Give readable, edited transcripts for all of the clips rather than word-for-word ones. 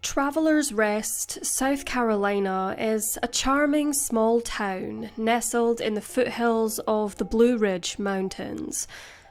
Travelers Rest, South Carolina is a charming small town nestled in the foothills of the Blue Ridge Mountains.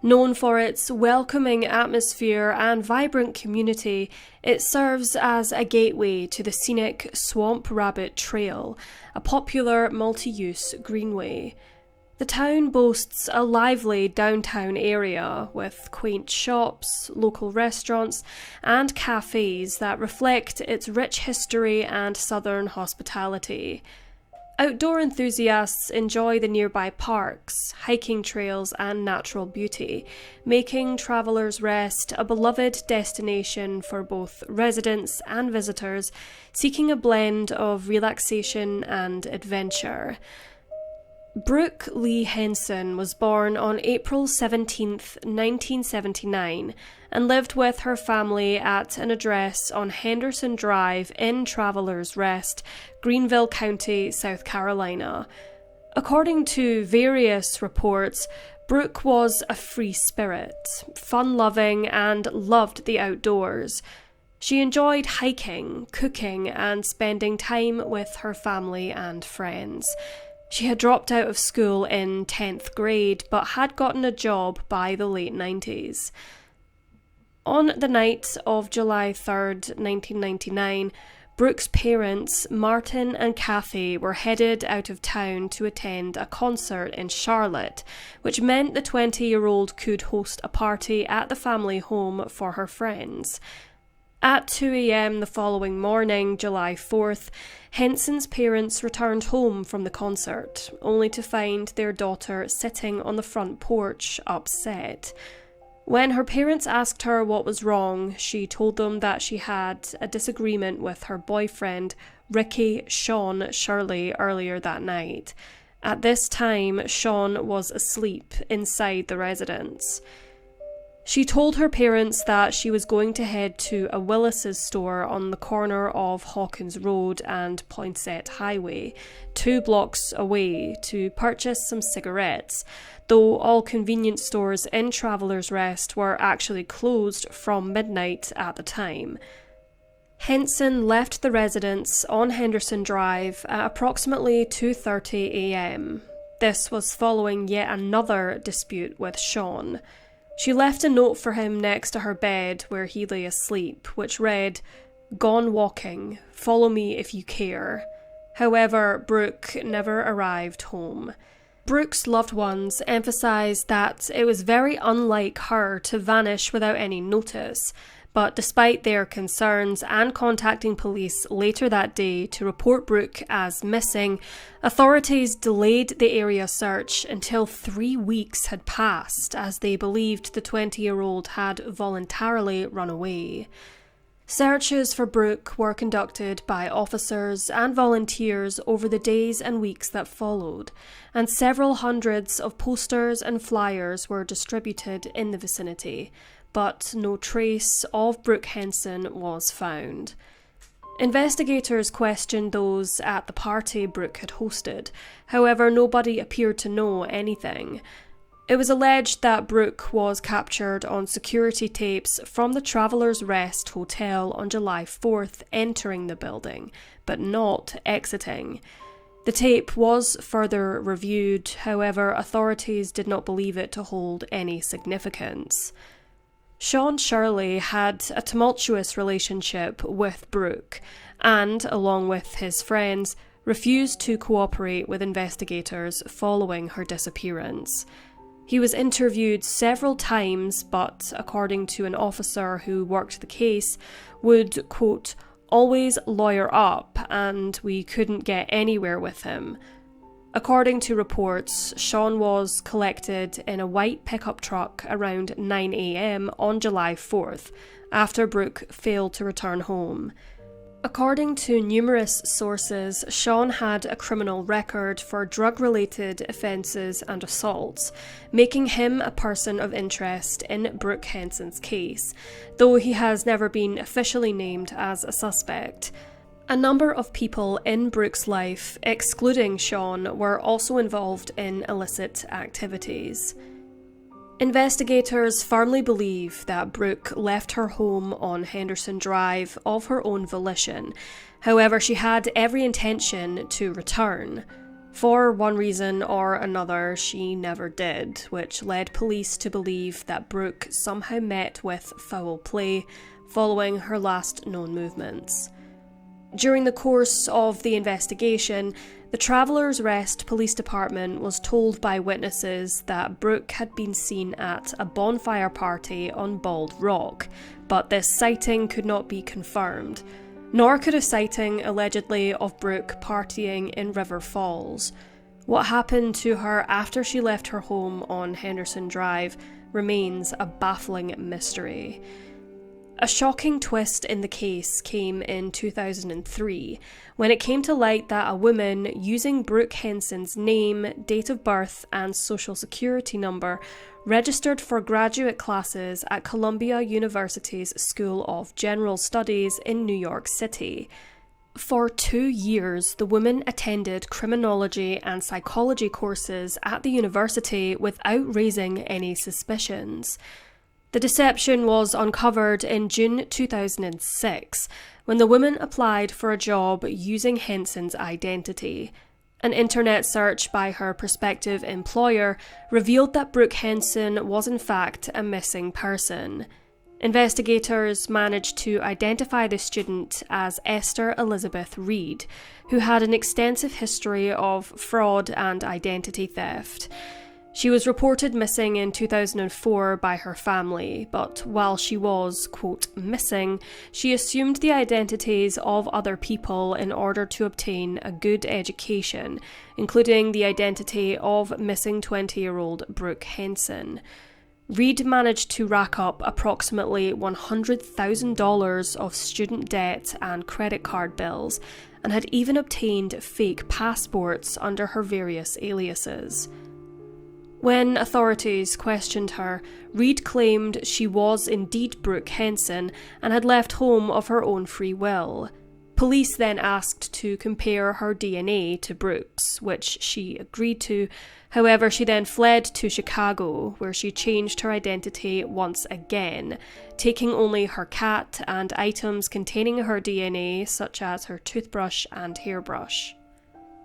Known for its welcoming atmosphere and vibrant community, it serves as a gateway to the scenic Swamp Rabbit Trail, a popular multi-use greenway. The town boasts a lively downtown area with quaint shops, local restaurants, and cafes that reflect its rich history and southern hospitality. Outdoor enthusiasts enjoy the nearby parks, hiking trails, and natural beauty, making Travelers Rest a beloved destination for both residents and visitors seeking a blend of relaxation and adventure. Brooke Lee Henson was born on April 17, 1979, and lived with her family at an address on Henderson Drive in Travelers Rest, Greenville County, South Carolina. According to various reports, Brooke was a free spirit, fun-loving, and loved the outdoors. She enjoyed hiking, cooking, and spending time with her family and friends. She had dropped out of school in 10th grade, but had gotten a job by the late 90s. On the night of July 3rd, 1999, Brooke's parents, Martin and Kathy, were headed out of town to attend a concert in Charlotte, which meant the 20-year-old could host a party at the family home for her friends. At 2 a.m. the following morning, July 4th, Henson's parents returned home from the concert, only to find their daughter sitting on the front porch, upset. When her parents asked her what was wrong, she told them that she had a disagreement with her boyfriend, Rake Sean Shirley, earlier that night. At this time, Sean was asleep inside the residence. She told her parents that she was going to head to a Willis's store on the corner of Hawkins Road and Poinsett Highway, 2 blocks away, to purchase some cigarettes, though all convenience stores in Travelers Rest were actually closed from midnight at the time. Henson left the residence on Henderson Drive at approximately 2:30 a.m. This was following yet another dispute with Sean. She left a note for him next to her bed where he lay asleep, which read, "Gone walking, follow me if you care." However, Brooke never arrived home. Brooke's loved ones emphasised that it was very unlike her to vanish without any notice, but despite their concerns and contacting police later that day to report Brooke as missing, authorities delayed the area search until 3 weeks had passed, as they believed the 20-year-old had voluntarily run away. Searches for Brooke were conducted by officers and volunteers over the days and weeks that followed, and several hundreds of posters and flyers were distributed in the vicinity, but no trace of Brooke Henson was found. Investigators questioned those at the party Brooke had hosted. However, nobody appeared to know anything. It was alleged that Brooke was captured on security tapes from the Travelers Rest Hotel on July 4th, entering the building, but not exiting. The tape was further reviewed, however, authorities did not believe it to hold any significance. Sean Shirley had a tumultuous relationship with Brooke and, along with his friends, refused to cooperate with investigators following her disappearance. He was interviewed several times, but, according to an officer who worked the case, would, quote, always lawyer up, and we couldn't get anywhere with him. According to reports, Sean was collected in a white pickup truck around 9 a.m. on July 4th, after Brooke failed to return home. According to numerous sources, Sean had a criminal record for drug-related offences and assaults, making him a person of interest in Brooke Henson's case, though he has never been officially named as a suspect. A number of people in Brooke's life, excluding Sean, were also involved in illicit activities. Investigators firmly believe that Brooke left her home on Henderson Drive of her own volition. However, she had every intention to return. For one reason or another, she never did, which led police to believe that Brooke somehow met with foul play following her last known movements. During the course of the investigation, the Traveller's Rest Police Department was told by witnesses that Brooke had been seen at a bonfire party on Bald Rock, but this sighting could not be confirmed, nor could a sighting allegedly of Brooke partying in River Falls. What happened to her after she left her home on Henderson Drive remains a baffling mystery. A shocking twist in the case came in 2003, when it came to light that a woman using Brooke Henson's name, date of birth, and social security number registered for graduate classes at Columbia University's School of General Studies in New York City. For 2 years, the woman attended criminology and psychology courses at the university without raising any suspicions. The deception was uncovered in June 2006, when the woman applied for a job using Henson's identity. An internet search by her prospective employer revealed that Brooke Henson was in fact a missing person. Investigators managed to identify the student as Esther Elizabeth Reed, who had an extensive history of fraud and identity theft. She was reported missing in 2004 by her family, but while she was, quote, missing, she assumed the identities of other people in order to obtain a good education, including the identity of missing 20-year-old Brooke Henson. Reed managed to rack up approximately $100,000 of student debt and credit card bills, and had even obtained fake passports under her various aliases. When authorities questioned her, Reed claimed she was indeed Brooke Henson and had left home of her own free will. Police then asked to compare her DNA to Brooke's, which she agreed to. However, she then fled to Chicago, where she changed her identity once again, taking only her cat and items containing her DNA, such as her toothbrush and hairbrush.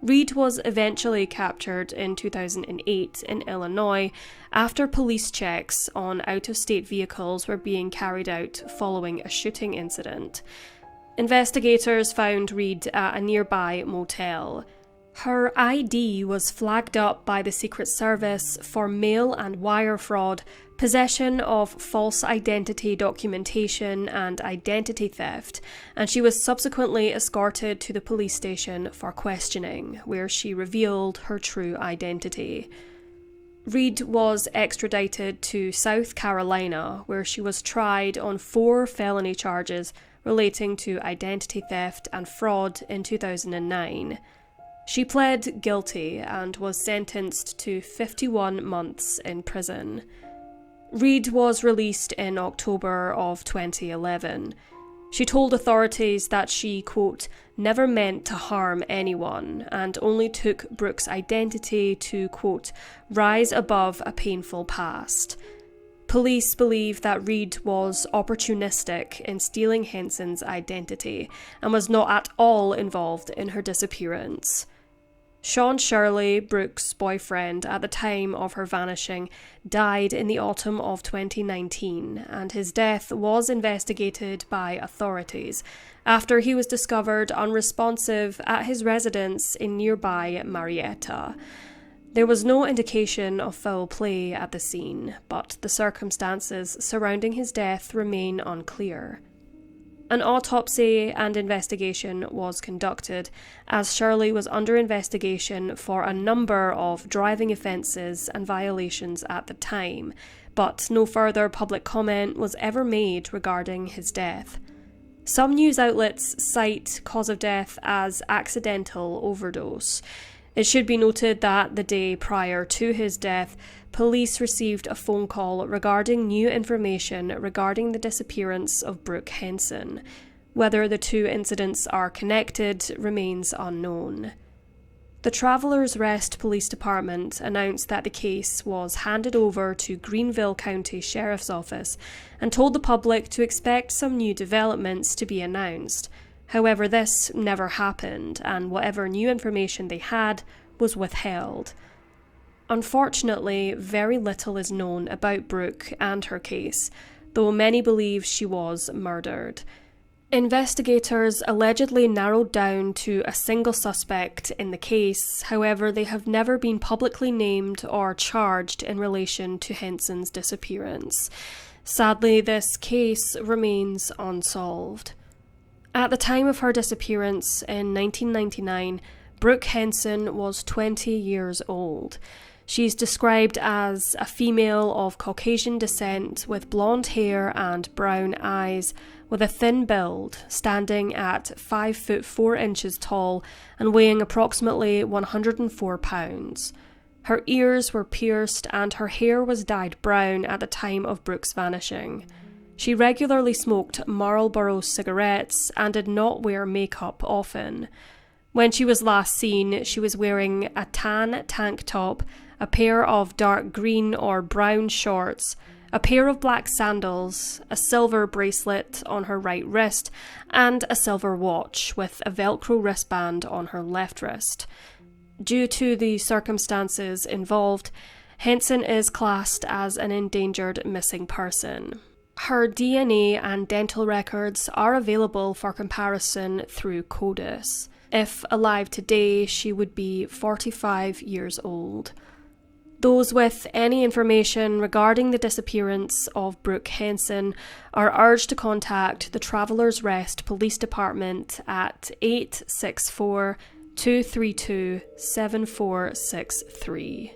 Reed was eventually captured in 2008 in Illinois after police checks on out-of-state vehicles were being carried out following a shooting incident. Investigators found Reed at a nearby motel. Her ID was flagged up by the Secret Service for mail and wire fraud, possession of false identity documentation, and identity theft, and she was subsequently escorted to the police station for questioning, where she revealed her true identity. Reed was extradited to South Carolina, where she was tried on 4 felony charges relating to identity theft and fraud in 2009. She pled guilty and was sentenced to 51 months in prison. Reed was released in October of 2011. She told authorities that she, quote, never meant to harm anyone and only took Brooke's identity to, quote, rise above a painful past. Police believe that Reed was opportunistic in stealing Henson's identity and was not at all involved in her disappearance. Sean Shirley, Brooke's boyfriend at the time of her vanishing, died in the autumn of 2019, and his death was investigated by authorities after he was discovered unresponsive at his residence in nearby Marietta. There was no indication of foul play at the scene, but the circumstances surrounding his death remain unclear. An autopsy and investigation was conducted, as Shirley was under investigation for a number of driving offences and violations at the time, but no further public comment was ever made regarding his death. Some news outlets cite cause of death as accidental overdose. It should be noted that the day prior to his death, police received a phone call regarding new information regarding the disappearance of Brooke Henson. Whether the two incidents are connected remains unknown. The Travelers Rest Police Department announced that the case was handed over to Greenville County Sheriff's Office and told the public to expect some new developments to be announced. However, this never happened, and whatever new information they had was withheld. Unfortunately, very little is known about Brooke and her case, though many believe she was murdered. Investigators allegedly narrowed down to a single suspect in the case, however, they have never been publicly named or charged in relation to Henson's disappearance. Sadly, this case remains unsolved. At the time of her disappearance in 1999, Brooke Henson was 20 years old. She's described as a female of Caucasian descent with blonde hair and brown eyes, with a thin build, standing at 5 foot 4 inches tall and weighing approximately 104 pounds. Her ears were pierced and her hair was dyed brown at the time of Brooke's vanishing. She regularly smoked Marlboro cigarettes and did not wear makeup often. When she was last seen, she was wearing a tan tank top, a pair of dark green or brown shorts, a pair of black sandals, a silver bracelet on her right wrist, and a silver watch with a Velcro wristband on her left wrist. Due to the circumstances involved, Henson is classed as an endangered missing person. Her DNA and dental records are available for comparison through CODIS. If alive today, she would be 45 years old. Those with any information regarding the disappearance of Brooke Henson are urged to contact the Travelers Rest Police Department at 864 232 7463.